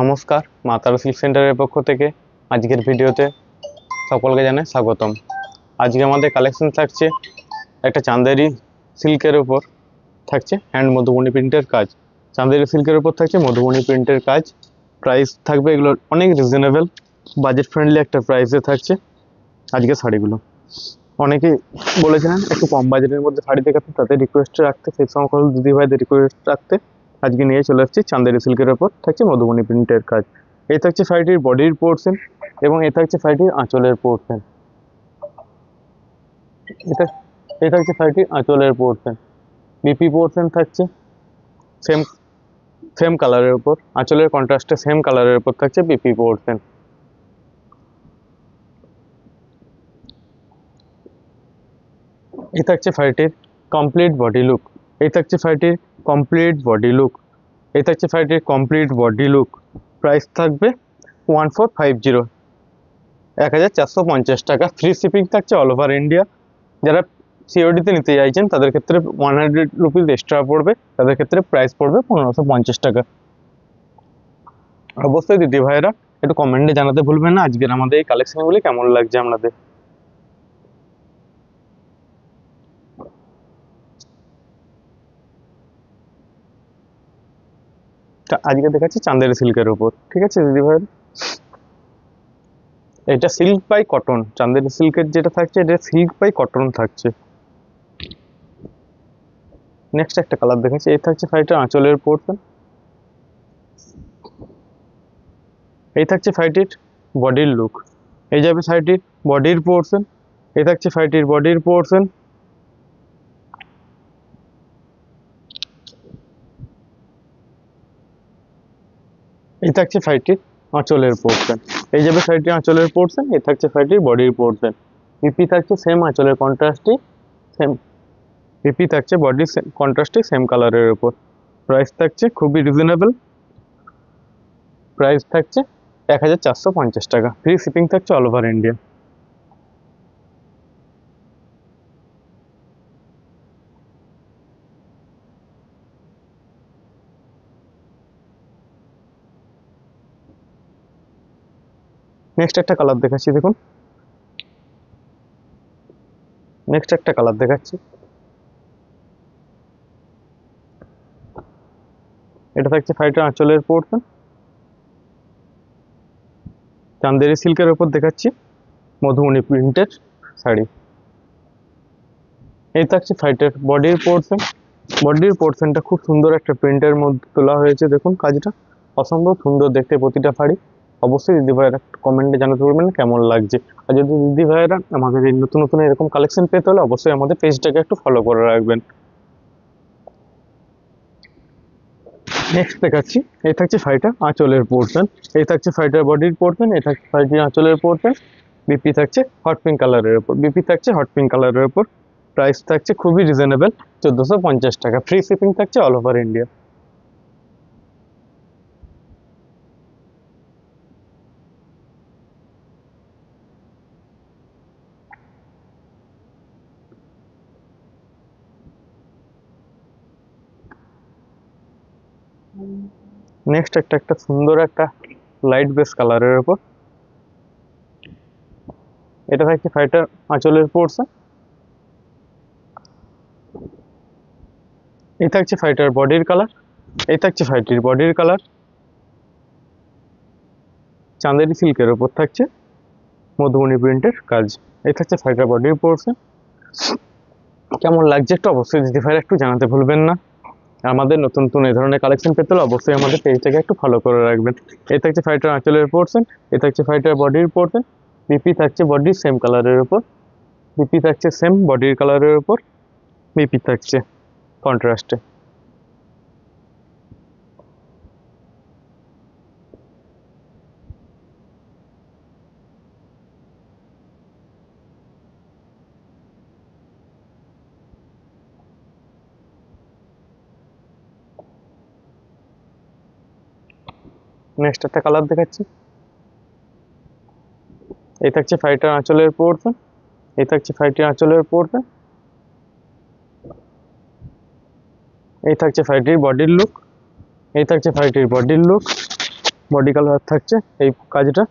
নমস্কার, মা তারা সিল্ক সেন্টারের পক্ষ থেকে আজকের ভিডিওতে সকলকে জানাই স্বাগতম। আজকে আমাদের কালেকশন থাকছে একটা চান্দেরি সিল্কের উপর থাকছে হ্যান্ড মধুবনী প্রিন্টের কাজ। চান্দেরি সিল্কের উপর থাকছে মধুবনী প্রিন্টের কাজ। প্রাইস থাকবে এগুলোর অনেক রিজনেবল, বাজেট ফ্রেন্ডলি একটা প্রাইসে থাকছে আজকে শাড়িগুলো। অনেকেই বলেছিলেন একটু কম বাজেটের মধ্যে শাড়ি দেখাতে, তাদের রিকোয়েস্ট রাখতে, সেই সকল দিদিভাইদের রিকোয়েস্ট রাখতে আজকে নিয়ে চলে আসছি চান্দেরি সিল্কের ওপর থাকছে মধুবনী প্রিন্টের কাজ। এই থাকছে শাড়িটির বডির পোর্শন এবং এই থাকছে শাড়িটির আঁচলের পোর্শন। এটা এই থাকছে শাড়িটির আঁচলের পোর্শন। বিপি পোর্শন থাকছে সেম সেম কালারের উপর, আঁচলের কন্ট্রাস্টে সেম কালারের উপর থাকছে বিপি পোর্শন। এই থাকছে শাড়িটির কমপ্লিট বডি লুক। এই থাকছে শাড়িটির কমপ্লিট বডি লুক। এই থাকছে শাড়িটির কমপ্লিট বডি লুক। প্রাইস থাকবে 1450, 1450 টাকা। ফ্রি শিপিং থাকছে অল ওভার ইন্ডিয়া। যারা সিওডিতে নিতে চাইছেন তাদের ক্ষেত্রে 100 রুপিস এক্সট্রা পড়বে, তাদের ক্ষেত্রে প্রাইস পড়বে 1550 টাকা। অবশ্যই দিদি ভাইয়েরা একটু কমেন্টে জানাতে ভুলবেন না আজকের আমাদের এই কালেকশনগুলি কেমন লাগছে আপনাদের। আজকে দেখাচ্ছি চান্দেরি সিল্কের উপর, ঠিক আছে দিদি ভাই। এটা সিল্ক বাই কটন, চান্দেরি সিল্কের যেটা থাকছে এটা সিল্ক বাই কটন থাকছে। নেক্সট একটা কালার দেখাচ্ছি, এই থাকছে শাড়িটার আঁচলের পোর্শন। এই থাকছে শাড়িটির বডির লুক। এই যাবে শাড়িটির বডির পোর্শন। এই থাকছে শাড়িটির বডির পোর্শন। এই থাকছে শাড়িটির আঁচলের পোর্শন। এই যাবে শাড়িটির আঁচলের পোর্শন। এই থাকছে শাড়িটির বডির পোর্শন। পিপি থাকছে সেম আঁচলের কন্ট্রাস্টে সেম, পিপি থাকছে বডির কন্ট্রাস্টে সেম কালারের উপর। প্রাইস থাকছে খুবই রিজনেবল, প্রাইস থাকছে 1450 টাকা। ফ্রি শিপিং থাকছে অল ওভার ইন্ডিয়া। নেক্সট একটা কালার দেখাচ্ছি, দেখুন নেক্সট একটা কালার দেখাচ্ছি। এটা থাকছে শাড়িটার আঁচলের পোর্শন। চান্দেরি সিল্কের উপর দেখাচ্ছি মধুবনী প্রিন্টের শাড়ি। এই থাকছে শাড়িটার বডির পোর্শন। বডির পোর্শনটা খুব সুন্দর একটা প্রিন্টের মধ্যে তোলা হয়েছে, দেখুন কাজটা অসম্ভব সুন্দর দেখতে প্রতিটা শাড়ি। অবশ্যই দিদি ভাইয়েরা কমেন্টে জানাতে পারবেন কেমন লাগছে। আর যদি দিদি ভাইয়েরা আমাদের এই নতুন নতুন এরকম কালেকশন পেতে হলে অবশ্যই আমাদের পেজটাকে একটু ফলো করে রাখবেন। নেক্সট দেখাচ্ছি, এই থাকছে শাড়িটা আঁচলের পোর্শন। এই থাকছে শাড়িটার বডির পোর্শন। এই থাকছে শাড়িটির আঁচলের পোর্শন। বিপি থাকছে হট পিঙ্ক কালারের উপর। বিপি থাকছে হট পিঙ্ক কালারের উপর। প্রাইস থাকছে খুবই রিজনেবল, 1450 টাকা। ফ্রি শিপিং থাকছে অল ওভার ইন্ডিয়া। নেক্সট একটা সুন্দর একটা লাইট বেস কালারের উপর। এটা থাকছে শাড়িটার আঁচলের পোর্শন। এই থাকছে শাড়িটার বডির কালার। এই থাকছে শাড়িটির বডির কালার। চাঁদেরি সিল্কের উপর থাকছে মধুবনী প্রিন্টের কাজ। এই থাকছে শাড়িটার বডির পোর্শন। কেমন লাগছে একটু অবশ্যই দিদি ভাইরা একটু জানাতে ভুলবেন না। আমাদের নতুন নতুন এই ধরনের কালেকশন পেতে হলে অবশ্যই আমাদের পেজটাকে একটু ফলো করে রাখবেন। এই থাকছে শাড়িটার আঁচলের পোর্শন। এই থাকছে শাড়িটার বডির পোর্শন। বিপি থাকছে বডির সেম কালারের উপর। বিপি থাকছে সেম বডির কালারের উপর। বিপি থাকছে কন্ট্রাস্টে। নেক্সট একটা কালার দেখাচ্ছি, এই থাকছে শাড়িটার আঁচলের পোর্শন। এই থাকছে শাড়িটির আঁচলের পোর্শন। এই থাকছে শাড়িটির বডির লুক। এই থাকছে শাড়িটির বডির লুক। বডি কালার থাকছে এই কাজটা।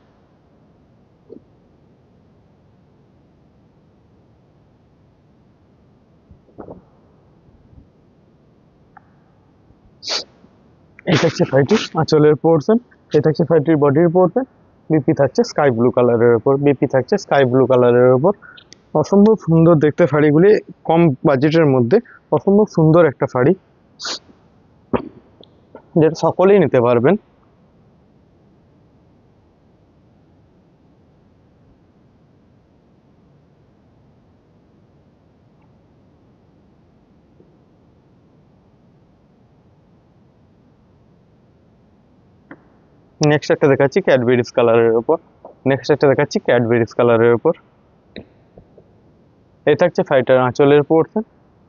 এই থাকছে শাড়িটির আঁচলের পোর্শন, এই থাকছে শাড়িটির বডির পোর্শন। বিপি থাকছে স্কাই ব্লু কালারের উপর, বিপি থাকছে স্কাই ব্লু কালারের উপর। অসম্ভব সুন্দর দেখতে শাড়িগুলি, কম বাজেটের মধ্যে অসম্ভব সুন্দর একটা শাড়ি, যেটা সকলেই নিতে পারবেন। নেক্সট একটা দেখাচ্ছি ক্যাডবেরিজ কালারের উপর, নেক্সট একটা দেখাচ্ছি ক্যাডবেরিজ কালারের উপর। এই থাকছে শাড়িটার আঁচলের পোর্শন,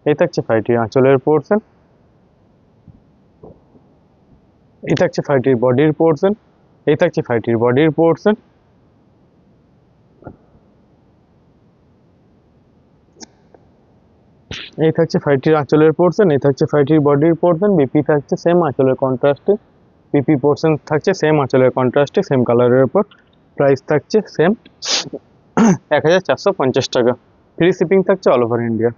এই থাকছে শাড়িটির আঁচলের পোর্শন। এই থাকছে শাড়িটির বডির পোর্শন, এই থাকছে শাড়িটির বডির পোর্শন। এই থাকছে শাড়িটির আঁচলের পোর্শন, এই থাকছে শাড়িটির বডির পোর্শন। বিপি থাকছে সেম আঁচলের কন্ট্রাস্টে, পিপি পোর্শন থাকছে সেম আঁচলের কন্ট্রাস্টে, সেম কালারের উপর। প্রাইস থাকছে সেম 1450 টাকা। ফ্রি শিপিং থাকছে অল ওভার ইন্ডিয়া।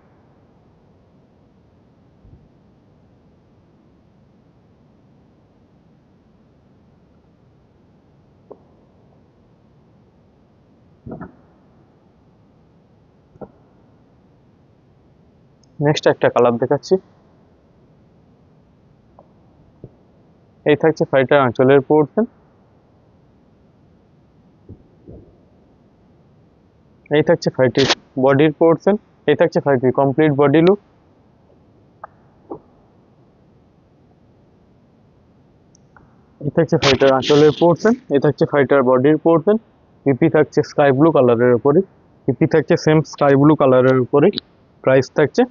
নেক্সট একটা কালার দেখাচ্ছি। এই থাকছে শাড়িটার আঁচলের পোর্শন, এই থাকছে শাড়িটির বডির পোর্শন, এই থাকছে শাড়িটির কমপ্লিট বডি লুক। এই থাকছে শাড়িটার আঁচলের পোর্শন, এই থাকছে শাড়িটার বডির পোর্শন। পিপি থাকছে স্কাই ব্লু কালারের উপরে, পিপি থাকছে সেম স্কাই ব্লু কালারের উপরে। প্রাইস থাকছে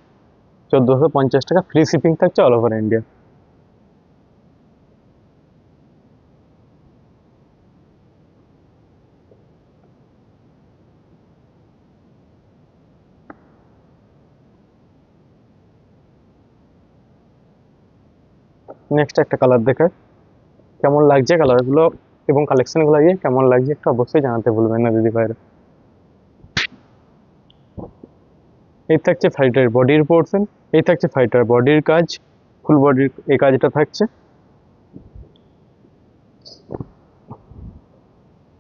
1450 টাকা। ফ্রি শিপিং থাকছে অল ওভার ইন্ডিয়া। নেক্সট একটা কালার দেখায়, কেমন লাগছে কালারগুলো এবং কালেকশনগুলো গিয়ে কেমন লাগছে একটু অবশ্যই জানাতে ভুলবেন না দিদি ভাইরা। এই থাকছে শাড়িটার বডির পোর্শন, এই থাকছে শাড়িটার বডির কাজ, ফুল বডির এই কাজটা থাকছে।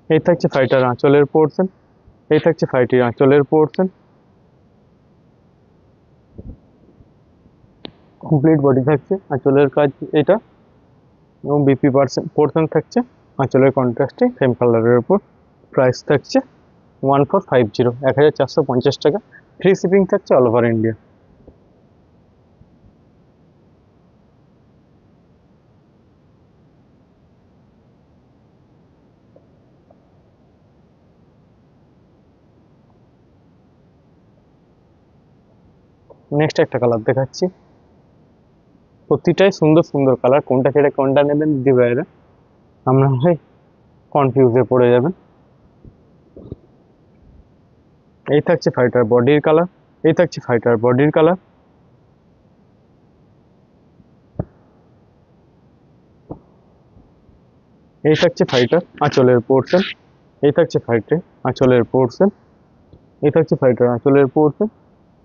এই থাকছে শাড়িটার আঁচলের পোর্শন, এই থাকছে শাড়িটির আঁচলের পোর্শন। কমপ্লিট বডি থাকছে, আঁচলের কাজ এটা, এবং বিপি পোর্শন থাকছে আঁচলের কন্ট্রাস্টে সেম কালারের উপর। প্রাইস থাকছে 1450, 1450 টাকা। ফ্রি শিপিং থাকছে অল ওভার ইন্ডিয়া। নেক্সট একটা কালার দেখাচ্ছি, প্রতিটাই সুন্দর সুন্দর কালার, কোনটা ছেড়ে কোনটা নেবেন দিদি ভাইরা আমরা হয় কনফিউজে পড়ে যাবেন। এই থাকছে শাড়িটার বডির কালার, এই থাকছে শাড়িটার বডির কালার। এই থাকছে শাড়িটার আঁচলের পোর্শন, এই থাকছে শাড়িটার আঁচলের পোর্শন, এই থাকছে শাড়িটার আঁচলের পোর্শন।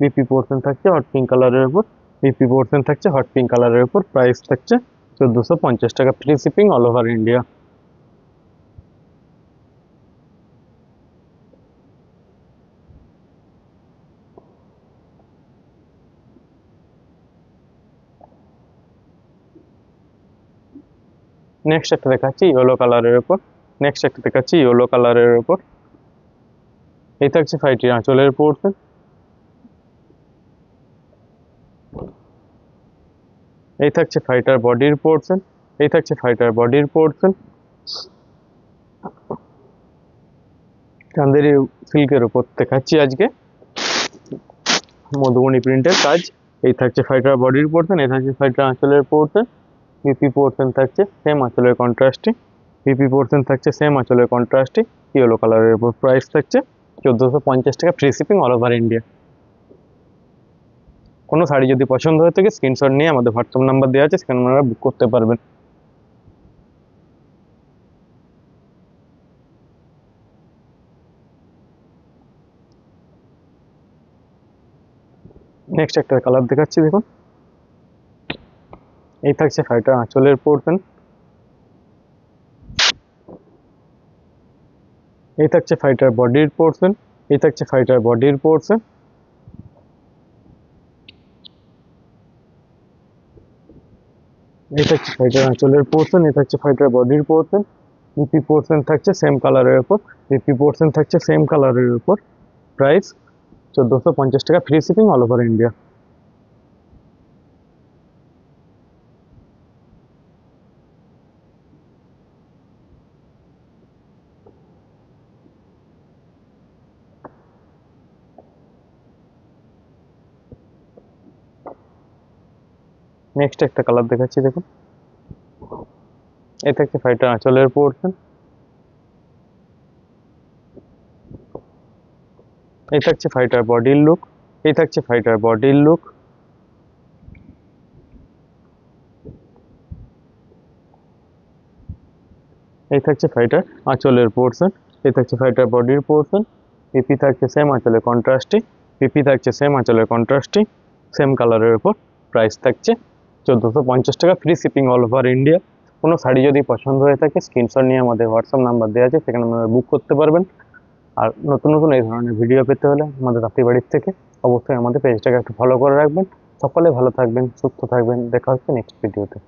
বিপি পোর্শন থাকছে হট পিঙ্ক কালারের উপর, বিপি পোর্শন থাকছে হট পিঙ্ক কালারের উপর। প্রাইস থাকছে 1450 টাকা। Free shipping all over India. Next একটা দেখাচ্ছি ইয়েলো কালারের উপর, নেক্সট একটা দেখাচ্ছি ইয়েলো কালারের উপর। এই থাকছে শাড়িটির আঁচলের পোর্শন, এই থাকছে শাড়িটার বডির পোর্শন, এই থাকছে শাড়িটার বডির পোর্শন। চান্দেরি সিল্কের উপর দেখাচ্ছি আজকে, মধুবনী প্রিন্টের কাজ। এই থাকছে শাড়িটার বডির পোর্শন, এই থাকছে শাড়িটার আঁচলের পোর্শন। বিপি পোর্শন থাকছে সেম আঁচলের কন্ট্রাস্টে, বিপি পোর্শন থাকছে সেম আঁচলের কন্ট্রাস্টে ইয়েলো কালারের উপর। প্রাইস থাকছে 1450 টাকা। Free shipping all over India. কোনো শাড়ি যদি পছন্দ হয়ে থাকে স্ক্রিনশট নিয়ে আমাদের হোয়াটসঅ্যাপ নাম্বার দেওয়া আছে, সেখানে আপনারা বুক করতে পারবেন। নেক্সট একটা কালার দেখাচ্ছি, দেখুন এই থাকছে শাড়িটার আঁচলের পোর্শন, এই থাকছে শাড়িটার বডির পোর্শন, এই থাকছে শাড়িটার বডির পোর্শন, এই থাকছে শাড়িটার আঁচলের পোর্শন, এই থাকছে শাড়িটার বডির পোর্শন। বিপি পোর্শন থাকছে সেম কালারের উপর, বিপি পোর্শন থাকছে সেম কালারের উপর। প্রাইস 1450 টাকা, free shipping all over India. Next একটা কালার দেখাচ্ছি, দেখুন এই থাকছে শাড়িটার আঁচলের পোর্শন, এই থাকছে শাড়িটার বডির লুক, এই থাকছে শাড়িটার বডির লুক, এই থাকছে শাড়িটার আঁচলের পোর্শন, এই থাকছে শাড়িটার বডির পোর্শন। পিপি থাকছে সেম আঁচলের কন্ট্রাস্টে, পিপি থাকছে সেম আঁচলের কন্ট্রাস্টে, সেম কালারের উপর। প্রাইস থাকছে 1450 টাকা, free shipping all over India. কোনো শাড়ি যদি পছন্দ হয়ে থাকে স্ক্রিনশট নিয়ে আমাদের হোয়াটসঅ্যাপ নাম্বার দেওয়া আছে, সেখানে আপনারা বুক করতে পারবেন। আর নতুন নতুন এই ধরনের ভিডিও পেতে হলে আমাদের রাত্রি বাড়ির থেকে অবশ্যই আমাদের পেজটাকে একটু ফলো করে রাখবেন। সকলে ভালো থাকবেন, সুস্থ থাকবেন, দেখা হচ্ছে নেক্সট ভিডিওতে।